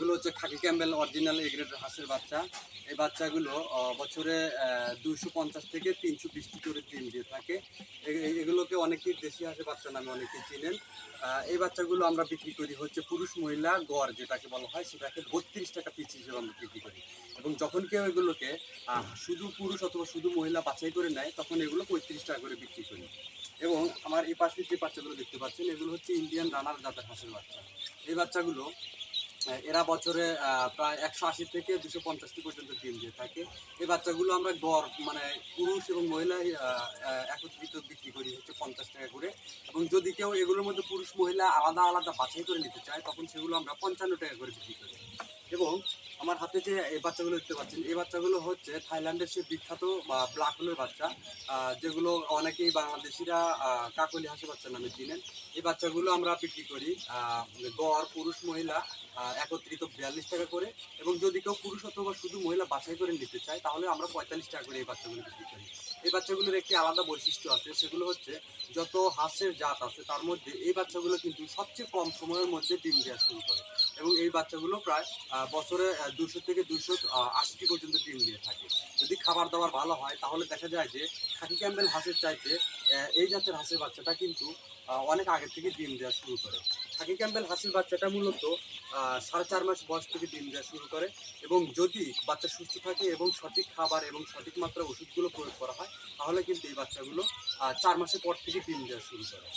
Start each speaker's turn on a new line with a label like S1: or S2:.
S1: এগুলো হচ্ছে খাকি Campbell original এ গ্রেডের হাঁসের বাচ্চা। এই বাচ্চাগুলো বছরে 250 থেকে 320টি করে ডিম দিয়ে থাকে। এগুলোকে অনেকেই দেশি হাঁসের বাচ্চা নামে অনেকেই চিনেন। এই বাচ্চাগুলো আমরা বিক্রি করি হচ্ছে পুরুষ মহিলা গড় যেটাকে বলা হয়, সেটাকে 32 টাকা পিস হিসেবে আমরা বিক্রি করি। এবং যখন কেউ এগুলোকে শুধু পুরুষ অথবা শুধু মহিলা বাছাই করে নেয়, তখন এগুলো 35 টাকা করে বিক্রি করি। এবং আমার এই পাশে যে বাচ্চাগুলো দেখতে পাচ্ছেন, এগুলো হচ্ছে ইন্ডিয়ান রানার জাতের হাঁসের বাচ্চা। এই বাচ্চাগুলো এরা বছরে প্রায় 180 থেকে 250টি পর্যন্ত ডিম দিয়ে থাকে। এই বাচ্চাগুলো আমরা গড় মানে পুরুষ এবং মহিলা একত্রিত বিক্রি করি হচ্ছে 50 টাকা করে। এবং যদি কেউ এগুলোর মধ্যে পুরুষ মহিলা আলাদা আলাদা বাছাই করে নিতে চায়, তখন সেগুলো আমরা 55 টাকা করে বিক্রি করি। এবং আমার হাতে যে এই বাচ্চাগুলো দেখতে পাচ্ছেন, এই বাচ্চাগুলো হচ্ছে থাইল্যান্ডের সে বিখ্যাত ব্ল্যাক হোলের বাচ্চা, যেগুলো অনেকেই বাংলাদেশিরা কাকলি হাঁসের বাচ্চা নামে চিনেন। এই বাচ্চাগুলো আমরা বিক্রি করি গড় পুরুষ মহিলা একত্রিত 42 টাকা করে। এবং যদি কেউ পুরুষ অথবা শুধু মহিলা বাছাই করে নিতে চায়, তাহলে আমরা 45 টাকা করে এই বাচ্চাগুলো বিক্রি করি। এই বাচ্চাগুলোর একটি আলাদা বৈশিষ্ট্য আছে, সেগুলো হচ্ছে যত হাঁসের জাত আছে তার মধ্যে এই বাচ্চাগুলো কিন্তু সবচেয়ে কম সময়ের মধ্যে ডিম দেওয়া শুরু করে। এবং এই বাচ্চাগুলো প্রায় বছরে 200 থেকে 280টি পর্যন্ত ডিম দিয়ে থাকে। যদি খাবার দাবার ভালো হয়, তাহলে দেখা যায় যে খাকি ক্যাম্বেল হাঁসের চাইতে এই জাতের হাঁসের বাচ্চাটা কিন্তু অনেক আগে থেকে ডিম দেওয়া শুরু করে। খাকি ক্যাম্বেল হাঁসের বাচ্চাটা মূলত 4.5 মাস বয়স থেকে ডিম দেওয়া শুরু করে। এবং যদি বাচ্চা সুস্থ থাকে এবং সঠিক খাবার এবং সঠিক মাত্রা ওষুধগুলো প্রয়োগ করা হয়, তাহলে কিন্তু এই বাচ্চাগুলো 4 মাসের পর থেকে ডিম দেওয়া শুরু করে।